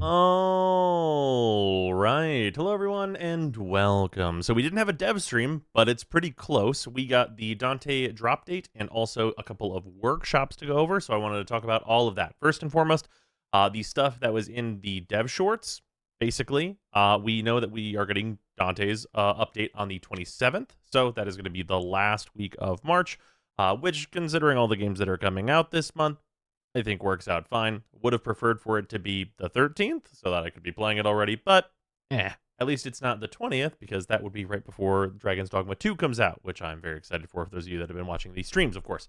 All right. Hello, everyone, and welcome. So we didn't have a dev stream, but it's pretty close. We got the Dante drop date and also a couple of workshops to go over. So I wanted to talk about all of that. First and foremost, the stuff that was in the dev shorts. Basically, we know that we are getting Dante's update on the 27th. So that is going to be the last week of March, which, considering all the games that are coming out this month, I think works out fine. Would have preferred for it to be the 13th so that I could be playing it already, but at least it's not the 20th because that would be right before Dragon's Dogma 2 comes out, which I'm very excited for those of you that have been watching these streams, of course.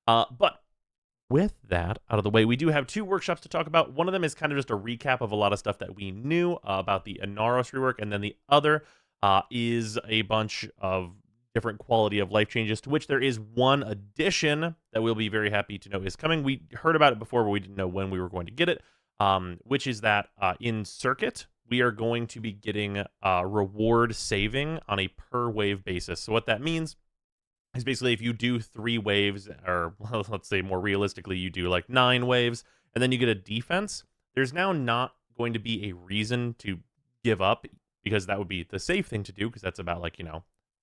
But with that out of the way, we do have two workshops to talk about. One of them is kind of just a recap of a lot of stuff that we knew about the Inaros rework, and then the other is a bunch of different quality of life changes, to which there is one addition that we'll be very happy to know is coming. We heard about it before, but we didn't know when we were going to get it, which is that in Circuit, we are going to be getting reward saving on a per wave basis. So what that means is basically if you do 3 waves, or let's say more realistically, you do like 9 waves, and then you get a defense, there's now not going to be a reason to give up, because that would be the safe thing to do, because that's about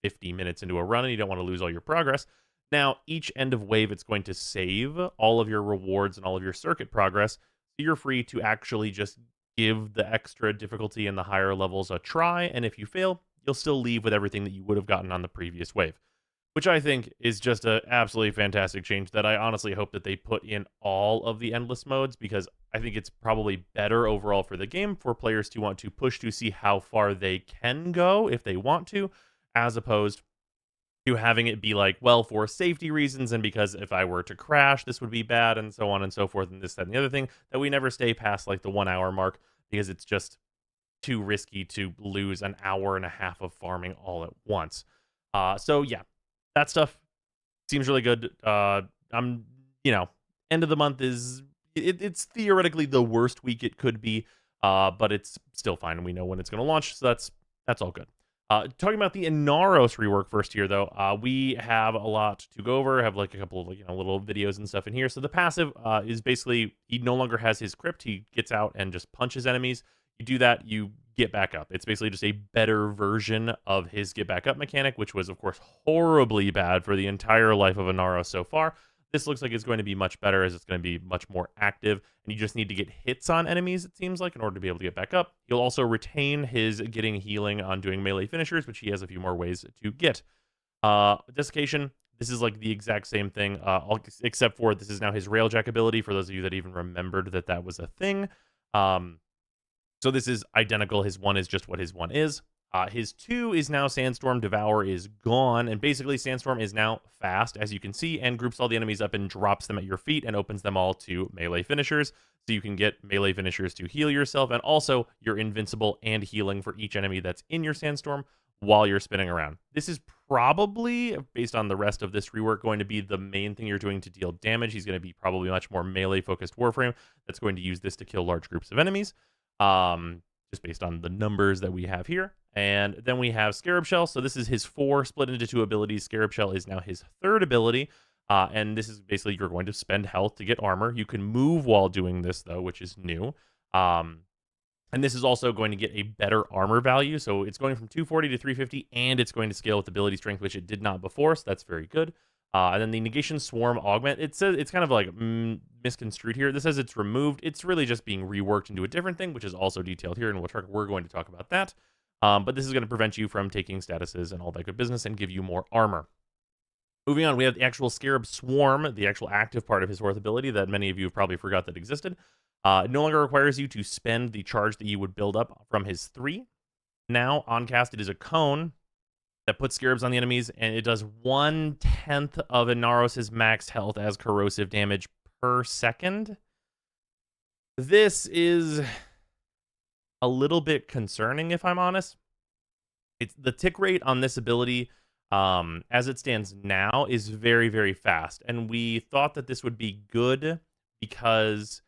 50 minutes into a run and you don't want to lose all your progress. Now, each end of wave, it's going to save all of your rewards and all of your circuit progress. So you're free to actually just give the extra difficulty and the higher levels a try. And if you fail, you'll still leave with everything that you would have gotten on the previous wave, which I think is just an absolutely fantastic change that I honestly hope that they put in all of the endless modes, because I think it's probably better overall for the game for players to want to push to see how far they can go if they want to, as opposed to having it be like, well, for safety reasons and because if I were to crash, this would be bad, and so on and so forth, and this, that, and the other thing, that we never stay past like the 1 hour mark, because it's just too risky to lose an hour and a half of farming all at once. So yeah, that stuff seems really good. I'm, end of the month is, it's theoretically the worst week it could be, but it's still fine, and we know when it's going to launch, so that's all good. Talking about the Inaros rework first here, though, we have a lot to go over. I have like a couple of little videos and stuff in here. So the passive is basically he no longer has his crypt. He gets out and just punches enemies. You do that, you get back up. It's basically just a better version of his get back up mechanic, which was, of course, horribly bad for the entire life of Inaros so far. This looks like it's going to be much better, as it's going to be much more active, and you just need to get hits on enemies, it seems like, in order to be able to get back up. You'll also retain his getting healing on doing melee finishers, which he has a few more ways to get. Desiccation, this is like the exact same thing, except for this is now his railjack ability, for those of you that even remembered that that was a thing. So this is identical. His 1 is just what his 1 is. His 2 is now Sandstorm. Devour is gone, and basically Sandstorm is now fast, as you can see, and groups all the enemies up and drops them at your feet and opens them all to melee finishers, so you can get melee finishers to heal yourself, and also you're invincible and healing for each enemy that's in your Sandstorm while you're spinning around. This is probably, based on the rest of this rework, going to be the main thing you're doing to deal damage. He's going to be probably much more melee-focused Warframe that's going to use this to kill large groups of enemies. Just based on the numbers that we have here. And then we have Scarab Shell. So this is his 4 split into 2 abilities. Scarab Shell is now his 3rd ability. And this is basically you're going to spend health to get armor. You can move while doing this, though, which is new. And this is also going to get a better armor value. So it's going from 240 to 350, and it's going to scale with ability strength, which it did not before. So that's very good. And then the Negation Swarm Augment, it says it's kind of like misconstrued here. This says it's removed. It's really just being reworked into a different thing, which is also detailed here, and we're going to talk about that. But this is going to prevent you from taking statuses and all that good business and give you more armor. Moving on, we have the actual Scarab Swarm, the actual active part of his 4th ability that many of you have probably forgot that existed. It no longer requires you to spend the charge that you would build up from his 3. Now, on cast, it is a cone that puts scarabs on the enemies, and it does 1/10 of Inaros' max health as corrosive damage per second. This is a little bit concerning, if I'm honest. It's the tick rate on this ability, as it stands now, is very, very fast, and we thought that this would be good because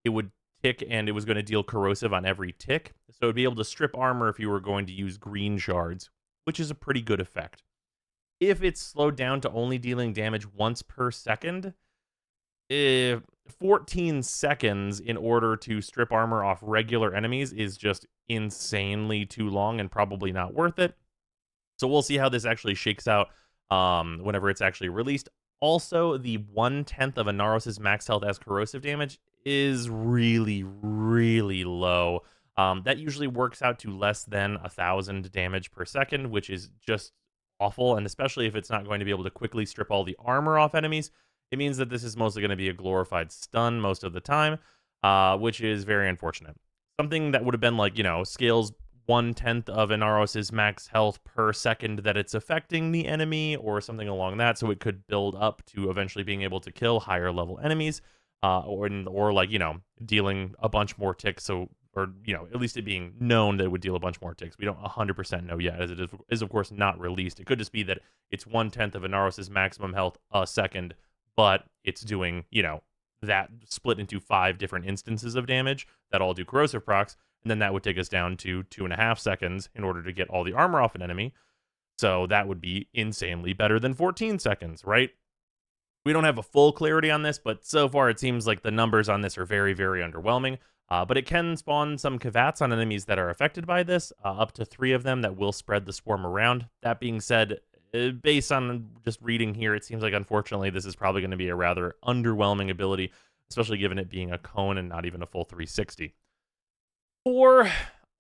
it would tick and it was going to deal corrosive on every tick, so it would be able to strip armor if you were going to use green shards, which is a pretty good effect. If it's slowed down to only dealing damage once per second, 14 seconds in order to strip armor off regular enemies is just insanely too long and probably not worth it. So we'll see how this actually shakes out whenever it's actually released. Also, the 1/10 of Inaros' max health as corrosive damage is really, really low. That usually works out to less than 1,000 damage per second, which is just awful. And especially if it's not going to be able to quickly strip all the armor off enemies, it means that this is mostly going to be a glorified stun most of the time, which is very unfortunate. Something that would have been like, scales 1/10 of Inaros' max health per second that it's affecting the enemy, or something along that, so it could build up to eventually being able to kill higher level enemies, or like, dealing a bunch more ticks, or at least it being known that it would deal a bunch more ticks. We don't 100% know yet, as it is of course not released. It could just be that it's 1/10 of Inaros' maximum health a second, but it's doing, that split into 5 different instances of damage that all do corrosive procs, and then that would take us down to 2.5 seconds in order to get all the armor off an enemy. So that would be insanely better than 14 seconds, right? We don't have a full clarity on this, but so far it seems like the numbers on this are very, very underwhelming. But it can spawn some Kavats on enemies that are affected by this, up to 3 of them that will spread the swarm around. That being said, based on just reading here, it seems like unfortunately this is probably going to be a rather underwhelming ability, especially given it being a cone and not even a full 360. For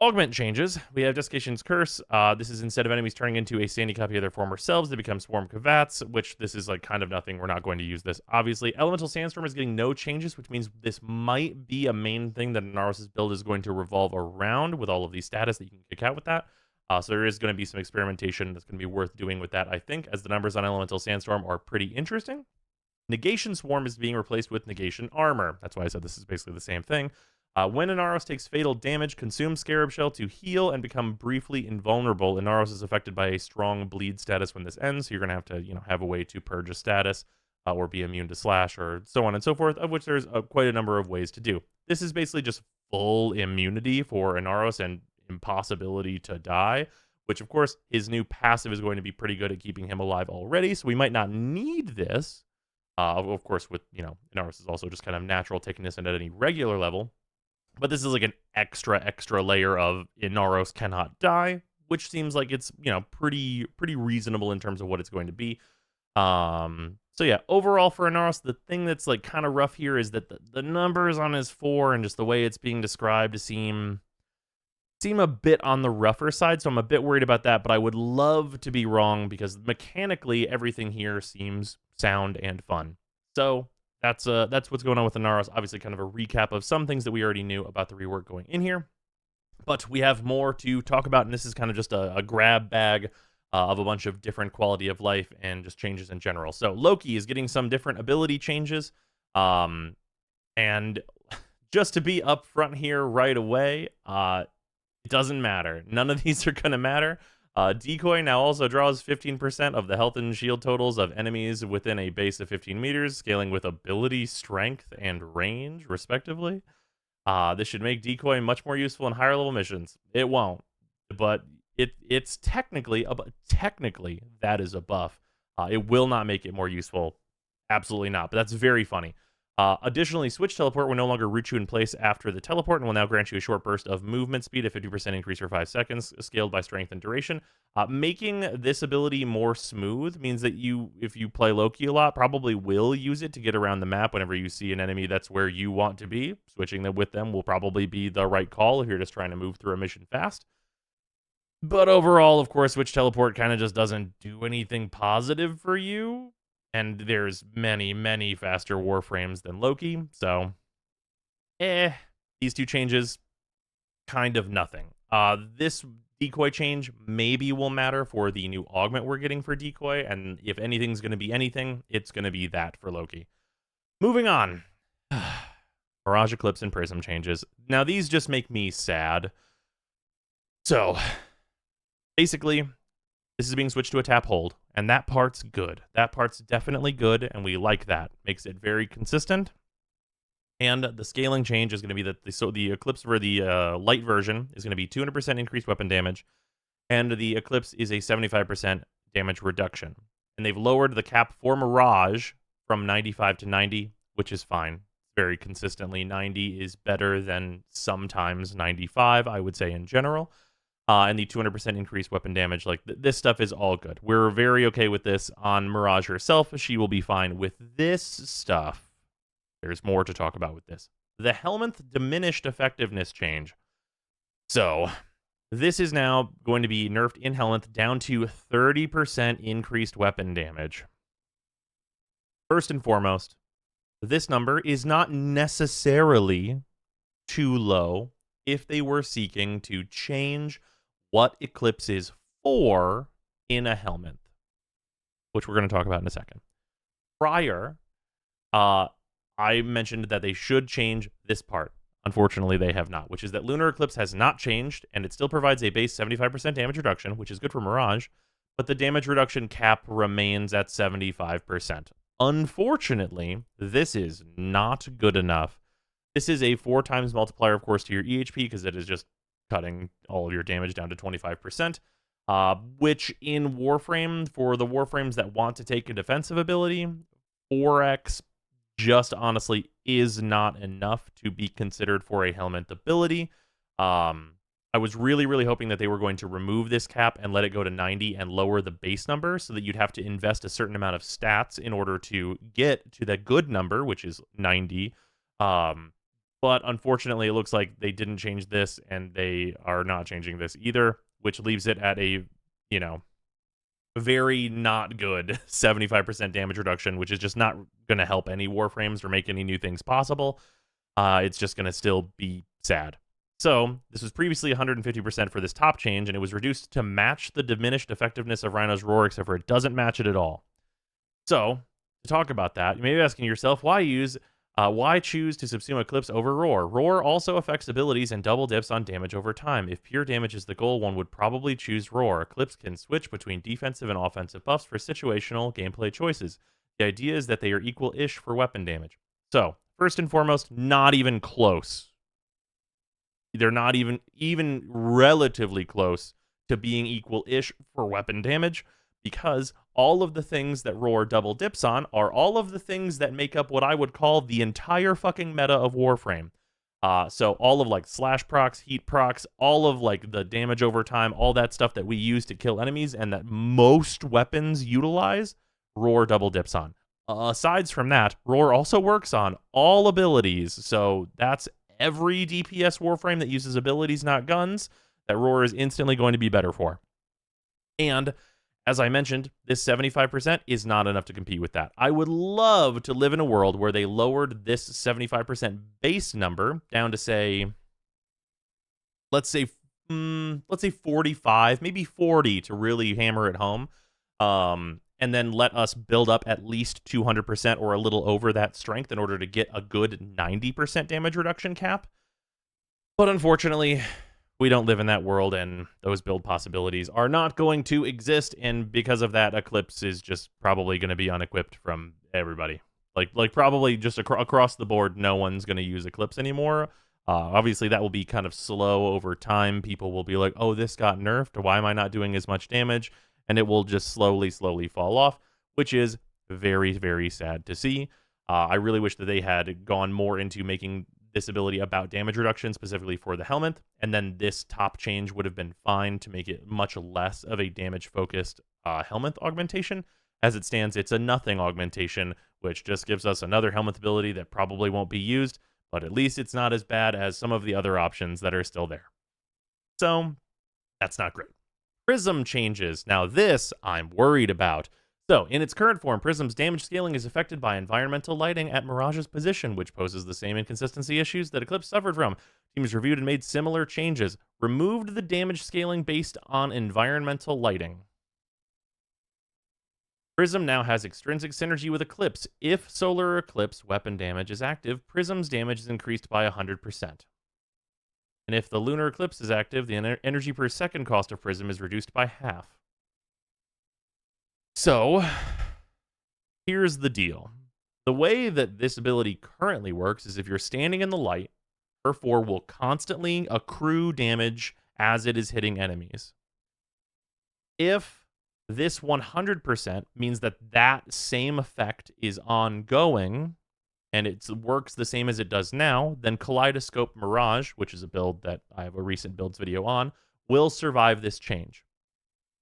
augment changes, we have Desiccation's Curse. This is instead of enemies turning into a sandy copy of their former selves, they become Swarm Kavats, which this is like kind of nothing. We're not going to use this, obviously. Elemental Sandstorm is getting no changes, which means this might be a main thing that Inaros' build is going to revolve around with all of these status that you can kick out with that. So there is going to be some experimentation that's going to be worth doing with that, I think, as the numbers on Elemental Sandstorm are pretty interesting. Negation Swarm is being replaced with Negation Armor. That's why I said this is basically the same thing. When Inaros takes fatal damage, consume Scarab Shell to heal and become briefly invulnerable. Inaros is affected by a strong bleed status when this ends, so you're going to have to, have a way to purge a status, or be immune to slash, or so on and so forth, of which there's quite a number of ways to do. This is basically just full immunity for Inaros and impossibility to die, which of course his new passive is going to be pretty good at keeping him alive already, so we might not need this. Of course, with, Inaros is also just kind of natural taking this in at any regular level. But this is like an extra layer of Inaros cannot die, which seems like it's, pretty reasonable in terms of what it's going to be. So yeah, overall for Inaros, the thing that's like kind of rough here is that the numbers on his 4 and just the way it's being described seem a bit on the rougher side, so I'm a bit worried about that, but I would love to be wrong because mechanically everything here seems sound and fun. So that's what's going on with Inaros. Obviously, kind of a recap of some things that we already knew about the rework going in here. But we have more to talk about, and this is kind of just a grab bag of a bunch of different quality of life and just changes in general. So Loki is getting some different ability changes. And just to be upfront here right away, it doesn't matter. None of these are going to matter. Decoy now also draws 15% of the health and shield totals of enemies within a base of 15 meters, scaling with ability, strength, and range, respectively. This should make Decoy much more useful in higher level missions. It won't, but it's technically that is a buff. It will not make it more useful. Absolutely not, but that's very funny. Additionally, Switch Teleport will no longer root you in place after the teleport and will now grant you a short burst of movement speed, a 50% increase for 5 seconds, scaled by strength and duration. Making this ability more smooth means that if you play Loki a lot, probably will use it to get around the map whenever you see an enemy that's where you want to be. Switching them with them will probably be the right call if you're just trying to move through a mission fast. But overall, of course, Switch Teleport kind of just doesn't do anything positive for you. And there's many faster Warframes than Loki, so these two changes, kind of nothing. This Decoy change maybe will matter for the new augment we're getting for Decoy, and if anything's going to be anything, it's going to be that for Loki. Moving on. Mirage, Eclipse, and Prism changes. Now, these just make me sad. So, basically, this is being switched to a tap hold, and that part's good. That part's definitely good, and we like that. Makes it very consistent. And the scaling change is going to be that the Eclipse for the light version is going to be 200% increased weapon damage, and the Eclipse is a 75% damage reduction. And they've lowered the cap for Mirage from 95 to 90, which is fine. very consistently 90 is better than sometimes 95, I would say in general. And the 200% increased weapon damage, like this stuff is all good. We're very okay with this on Mirage herself. She will be fine with this stuff. There's more to talk about with this. The Helminth diminished effectiveness change. So this is now going to be nerfed in Helminth down to 30% increased weapon damage. First and foremost, this number is not necessarily too low if they were seeking to change what Eclipse is for in a Helminth, which we're going to talk about in a second. Prior, I mentioned that they should change this part. Unfortunately, they have not, which is that Lunar Eclipse has not changed, and it still provides a base 75% damage reduction, which is good for Mirage, but the damage reduction cap remains at 75%. Unfortunately, this is not good enough. This is a 4 times multiplier, of course, to your EHP, because it is just cutting all of your damage down to 25%, which in Warframe, for the Warframes that want to take a defensive ability, 4x just honestly is not enough to be considered for a Helminth ability. I was really, really hoping that they were going to remove this cap and let it go to 90 and lower the base number so that you'd have to invest a certain amount of stats in order to get to that good number, which is 90. But unfortunately, it looks like they didn't change this, and they are not changing this either, which leaves it at a, you know, very not good 75% damage reduction, which is just not going to help any Warframes or make any new things possible. It's just going to still be sad. So this was previously 150% for this top change, and it was reduced to match the diminished effectiveness of Rhino's Roar, except for it doesn't match it at all. So to talk about that, you may be asking yourself, why choose to subsume Eclipse over Roar? Roar also affects abilities and double dips on damage over time. If pure damage is the goal, one would probably choose Roar. Eclipse can switch between defensive and offensive buffs for situational gameplay choices. The idea is that they are equal-ish for weapon damage. So, first and foremost, not even close. They're not even relatively close to being equal-ish for weapon damage, because all of the things that Roar double dips on are all of the things that make up what I would call the entire fucking meta of Warframe. So all of like slash procs, heat procs, all of like the damage over time, all that stuff that we use to kill enemies and that most weapons utilize, Roar double dips on. Aside from that, Roar also works on all abilities, so that's every DPS Warframe that uses abilities, not guns, that Roar is instantly going to be better for. And as I mentioned, this 75% is not enough to compete with that. I would love to live in a world where they lowered this 75% base number down to, say, let's say 45, maybe 40 to really hammer it home, and then let us build up at least 200% or a little over that strength in order to get a good 90% damage reduction cap. But unfortunately, we don't live in that world, and those build possibilities are not going to exist, and because of that, Eclipse is just probably going to be unequipped from everybody. Like probably just across the board, no one's going to use Eclipse anymore. Obviously, that will be kind of slow over time. People will be like, oh, this got nerfed. Why am I not doing as much damage? And it will just slowly fall off, which is very, very sad to see. I really wish that they had gone more into making this ability about damage reduction, specifically for the Helminth, and then this top change would have been fine to make it much less of a damage-focused Helminth augmentation. As it stands, it's a nothing augmentation, which just gives us another Helminth ability that probably won't be used, but at least it's not as bad as some of the other options that are still there. So, that's not great. Prism changes. Now this, I'm worried about. So, in its current form, Prism's damage scaling is affected by environmental lighting at Mirage's position, which poses the same inconsistency issues that Eclipse suffered from. Teams reviewed and made similar changes. Removed the damage scaling based on environmental lighting. Prism now has extrinsic synergy with Eclipse. If Solar Eclipse weapon damage is active, Prism's damage is increased by 100%. And if the Lunar Eclipse is active, the energy per second cost of Prism is reduced by half. So, here's the deal. The way that this ability currently works is if you're standing in the light, her 4 will constantly accrue damage as it is hitting enemies. If this 100% means that that same effect is ongoing, and it works the same as it does now, then Kaleidoscope Mirage, which is a build that I have a recent builds video on, will survive this change.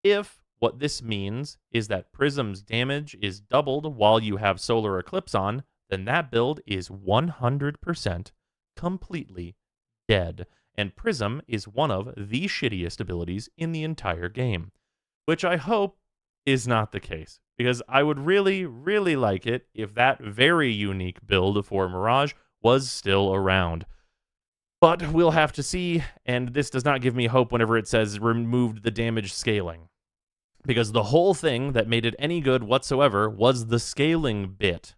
If what this means is that Prism's damage is doubled while you have Solar Eclipse on, then that build is 100% completely dead, and Prism is one of the shittiest abilities in the entire game, which I hope is not the case, because I would really, really like it if that very unique build for Mirage was still around. But we'll have to see, and this does not give me hope whenever it says removed the damage scaling, because the whole thing that made it any good whatsoever was the scaling bit.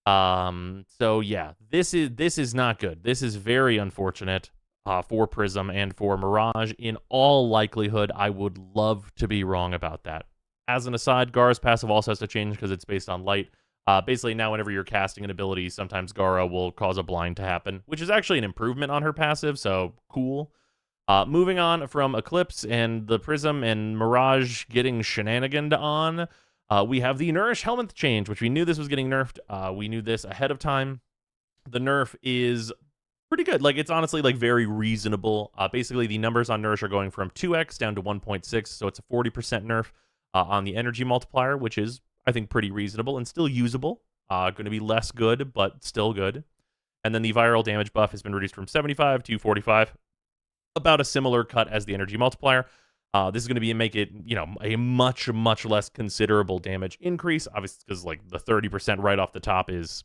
So yeah, this is not good. This is very unfortunate for Prism and for Mirage. In all likelihood, I would love to be wrong about that. As an aside, Gara's passive also has to change because it's based on light. Basically, now whenever you're casting an ability, sometimes Gara will cause a blind to happen, which is actually an improvement on her passive, so cool. Moving on from Eclipse and the Prism and Mirage getting shenaniganed on, we have the Nourish Helminth change, which we knew this was getting nerfed. We knew this ahead of time. The nerf is pretty good. Like, it's honestly, like, very reasonable. Basically, the numbers on Nourish are going from 2x down to 1.6, so it's a 40% nerf on the energy multiplier, which is, I think, pretty reasonable and still usable. Going to be less good, but still good. And then the viral damage buff has been reduced from 75 to 45. About a similar cut as the energy multiplier. This is going to make it, a much, much less considerable damage increase. Obviously, because, like, the 30% right off the top is...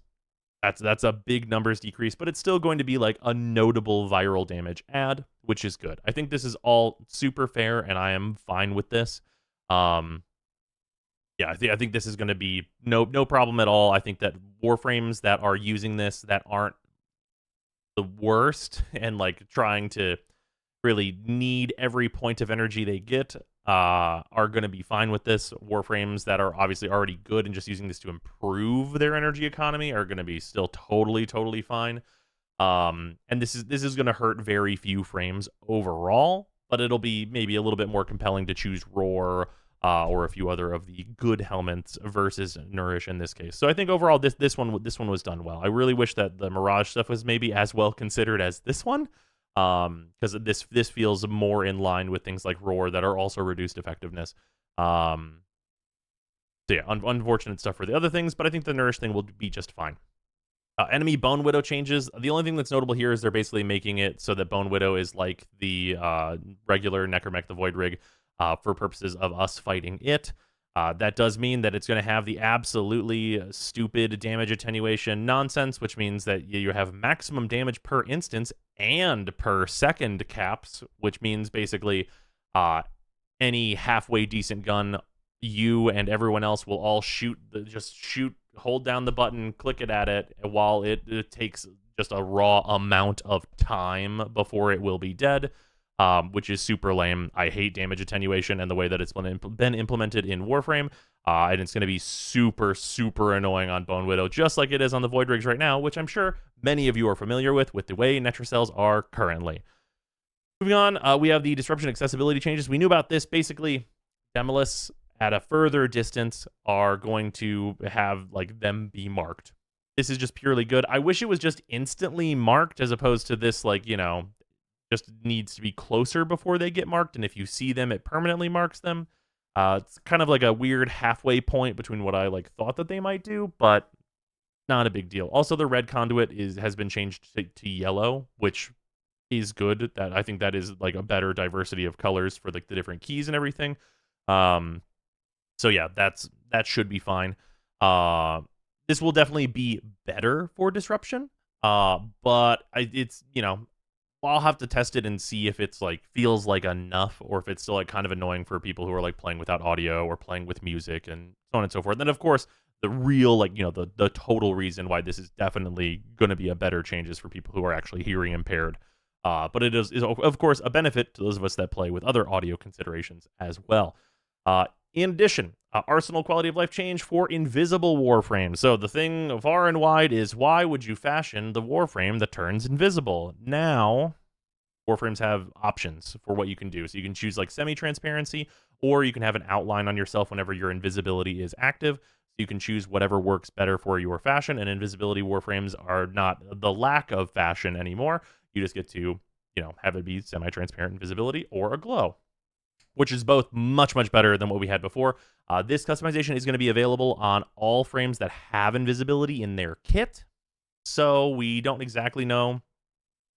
That's a big numbers decrease, but it's still going to be, like, a notable viral damage add, which is good. I think this is all super fair, and I am fine with this. Yeah, I think this is going to be no problem at all. I think that Warframes that are using this that aren't the worst and, like, trying to really need every point of energy they get are going to be fine with this. Warframes that are obviously already good and just using this to improve their energy economy are going to be still totally fine. And this is going to hurt very few frames overall, but it'll be maybe a little bit more compelling to choose Roar or a few other of the good Helminths versus Nourish in this case. So I think overall this one was done well. I really wish that the Mirage stuff was maybe as well considered as this one. Because this feels more in line with things like Roar that are also reduced effectiveness. So yeah, unfortunate stuff for the other things, but I think the Nourish thing will be just fine. Enemy Bonewidow changes. The only thing that's notable here is they're basically making it so that Bonewidow is like the regular Necromech the Void Rig for purposes of us fighting it. That does mean that it's going to have the absolutely stupid damage attenuation nonsense, which means that you have maximum damage per instance and per second caps, which means basically any halfway decent gun, you and everyone else will all just shoot, hold down the button, click it at it, while it takes just a raw amount of time before it will be dead. Which is super lame. I hate damage attenuation and the way that it's been implemented in Warframe. And it's going to be super annoying on Bonewidow, just like it is on the Void Rigs right now, which I'm sure many of you are familiar with the way Netracells are currently. Moving on, we have the Disruption Accessibility changes. We knew about this. Basically, Demolists at a further distance are going to have, like, them be marked. This is just purely good. I wish it was just instantly marked as opposed to this, like, just needs to be closer before they get marked, and if you see them, it permanently marks them. It's kind of like a weird halfway point between what I thought that they might do, but not a big deal. Also, the red conduit has been changed to yellow, which is good. That I think that is like a better diversity of colors for the different keys and everything. So yeah, that should be fine. This will definitely be better for disruption. But it's I'll have to test it and see if it's feels like enough, or if it's still kind of annoying for people who are playing without audio or playing with music and so on and so forth. Then of course the real the total reason why this is definitely going to be a better change is for people who are actually hearing impaired. But it is of course a benefit to those of us that play with other audio considerations as well. In addition, Arsenal quality of life change for invisible Warframe. So the thing far and wide is, why would you fashion the Warframe that turns invisible? Now, Warframes have options for what you can do. So you can choose semi-transparency, or you can have an outline on yourself whenever your invisibility is active. You can choose whatever works better for your fashion, and invisibility warframes are not the lack of fashion anymore. You just get to, have it be semi-transparent invisibility or a glow, which is both much, much better than what we had before. This customization is going to be available on all frames that have invisibility in their kit. So we don't exactly know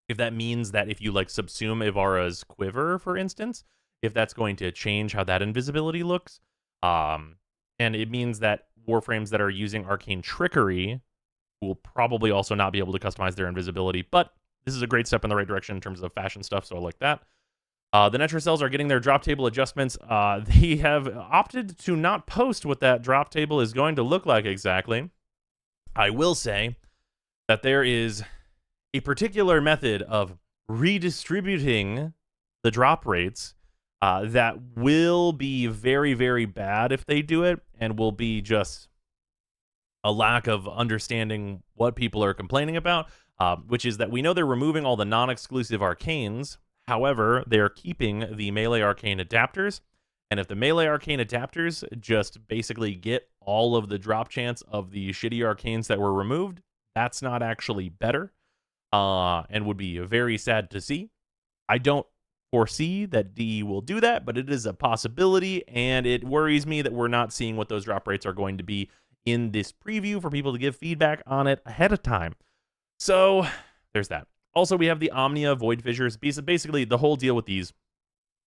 if that means that if you like subsume Ivara's quiver, for instance, if that's going to change how that invisibility looks. And it means that warframes that are using arcane trickery will probably also not be able to customize their invisibility. But this is a great step in the right direction in terms of fashion stuff, so I like that. The Netracells are getting their drop table adjustments. They have opted to not post what that drop table is going to look like exactly. I will say that there is a particular method of redistributing the drop rates that will be very, very bad if they do it, and will be just a lack of understanding what people are complaining about, which is that we know they're removing all the non-exclusive arcanes. However, they're keeping the melee arcane adapters, and if the melee arcane adapters just basically get all of the drop chance of the shitty arcanes that were removed, that's not actually better. And would be very sad to see. I don't foresee that DE will do that, but it is a possibility, and it worries me that we're not seeing what those drop rates are going to be in this preview for people to give feedback on it ahead of time. So there's that. Also, we have the Omnia Void Fissures. Basically, the whole deal with these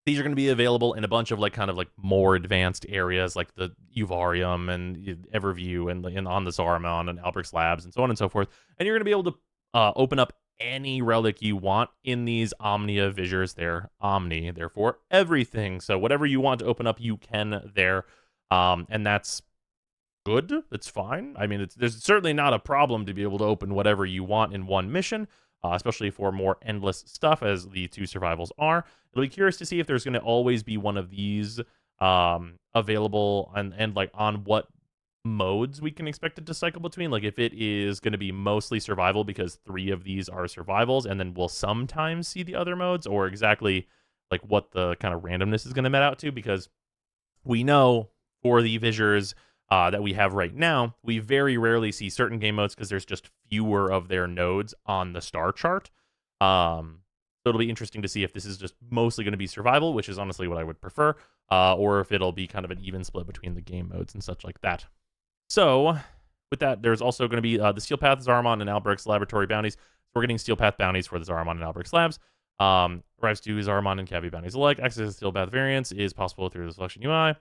are going to be available in a bunch of kind of more advanced areas, like the Uvarium and Everview and on the Saruman and Albert's Labs and so on and so forth. And you're going to be able to open up any relic you want in these Omnia Fissures. They're Omni, therefore everything. So whatever you want to open up, you can there. And that's good. It's fine. I mean, there's certainly not a problem to be able to open whatever you want in one mission, especially for more endless stuff as the two survivals are. It'll be curious to see if there's going to always be one of these available and on what modes we can expect it to cycle between. Like if it is going to be mostly survival because 3 of these are survivals, and then we'll sometimes see the other modes, or exactly what the kind of randomness is going to met out to, because we know for the Fissures that we have right now, we very rarely see certain game modes because there's just fewer of their nodes on the star chart. So it'll be interesting to see if this is just mostly going to be survival, which is honestly what I would prefer, or if it'll be kind of an even split between the game modes and such like that. So with that, there's also going to be the Steel Path, Zaramon, and Albrecht's Laboratory bounties. We're getting Steel Path bounties for the Zaramon and Albrecht's Labs. Arrives to Zaramon and Cavi bounties alike. Access to Steel Path variants is possible through the selection UI.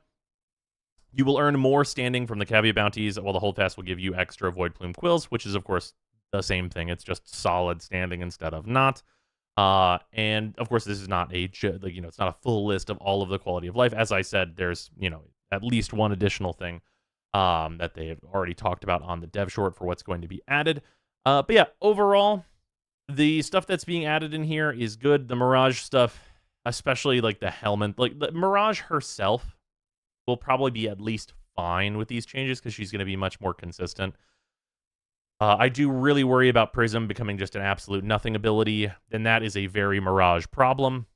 You will earn more standing from the Cavi bounties, while the Holdfast will give you extra Void Plume Quills, which is, of course, the same thing. It's just solid standing instead of not. And, of course, this is not it's not a full list of all of the quality of life. As I said, there's, at least one additional thing that they have already talked about on the dev short for what's going to be added. But yeah, overall, the stuff that's being added in here is good. The Mirage stuff, especially the Helminth, the Mirage herself will probably be at least fine with these changes because she's going to be much more consistent. I do really worry about Prism becoming just an absolute nothing ability. Then that is a very Mirage problem.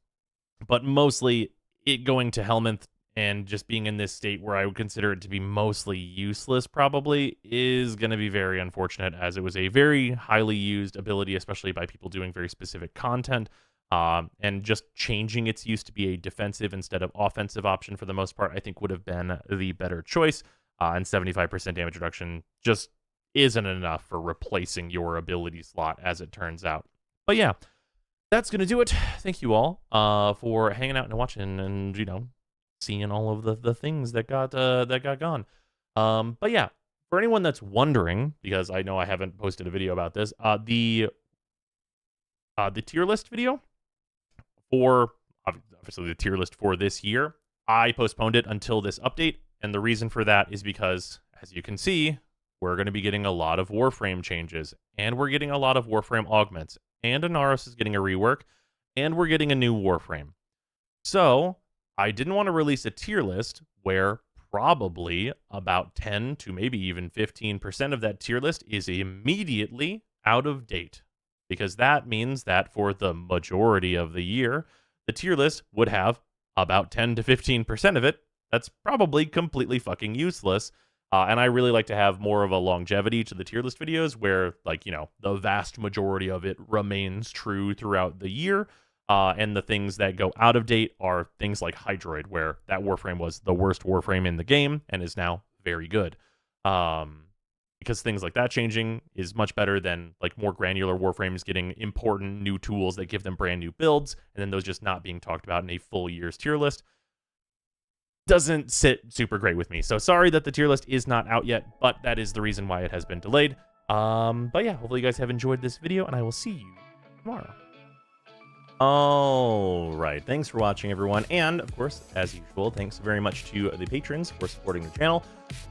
But mostly it going to Helminth and just being in this state where I would consider it to be mostly useless probably is going to be very unfortunate, as it was a very highly used ability, especially by people doing very specific content. And just changing its use to be a defensive instead of offensive option for the most part, I think would have been the better choice. And 75% damage reduction just isn't enough for replacing your ability slot, as it turns out. But yeah, that's going to do it. Thank you all for hanging out and watching and, seeing all of the things that got gone. But yeah, for anyone that's wondering, because I know I haven't posted a video about this, the tier list video for obviously the tier list for this year, I postponed it until this update, and the reason for that is because, as you can see, we're going to be getting a lot of Warframe changes, and we're getting a lot of Warframe augments, and Inaros is getting a rework, and we're getting a new Warframe. So I didn't want to release a tier list where probably about 10 to maybe even 15% of that tier list is immediately out of date, because that means that for the majority of the year, the tier list would have about 10 to 15% of it that's probably completely fucking useless. And I really like to have more of a longevity to the tier list videos where, like, you know, the vast majority of it remains true throughout the year. And the things that go out of date are things like Hydroid, where that Warframe was the worst Warframe in the game and is now very good. Because things like that changing is much better than like more granular Warframes getting important new tools that give them brand new builds, and then those just not being talked about in a full year's tier list. Doesn't sit super great with me. So sorry that the tier list is not out yet, but that is the reason why it has been delayed. But yeah, hopefully you guys have enjoyed this video, and I will see you tomorrow. All right, thanks for watching, everyone, and of course, as usual, thanks very much to the patrons for supporting the channel,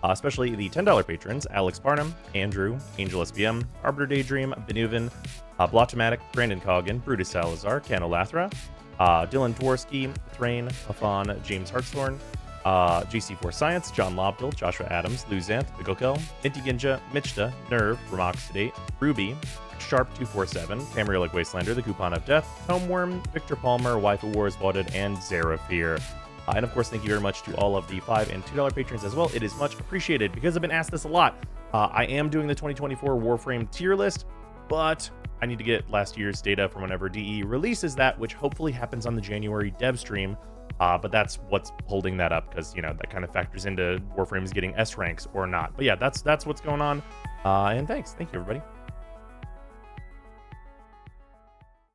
especially the $10 patrons: Alex Barnum, Andrew, Angel SBM, Arbiter Daydream, Benuven, Blotomatic, Brandon Coggin, Brutus Salazar, Canolathra, Dylan Dworsky, Thrain, Afon, James Hartshorn, GC4 Science, John Lobdell, Joshua Adams, Luzant, The Gokel, Inti Ginja, Michta, Nerve, Ramoxidate, Ruby, Sharp247, Camarilla Wastelander, The Coupon of Death, Homeworm, Victor Palmer, Waifu Wars Wadded, and Zeraphir. And of course, thank you very much to all of the $5 and $2 patrons as well. It is much appreciated because I've been asked this a lot. I am doing the 2024 Warframe tier list, but I need to get last year's data from whenever DE releases that, which hopefully happens on the January dev stream. But that's what's holding that up, because, you know, that kind of factors into Warframe's getting S ranks or not. But yeah, that's what's going on. And thanks. Thank you, everybody.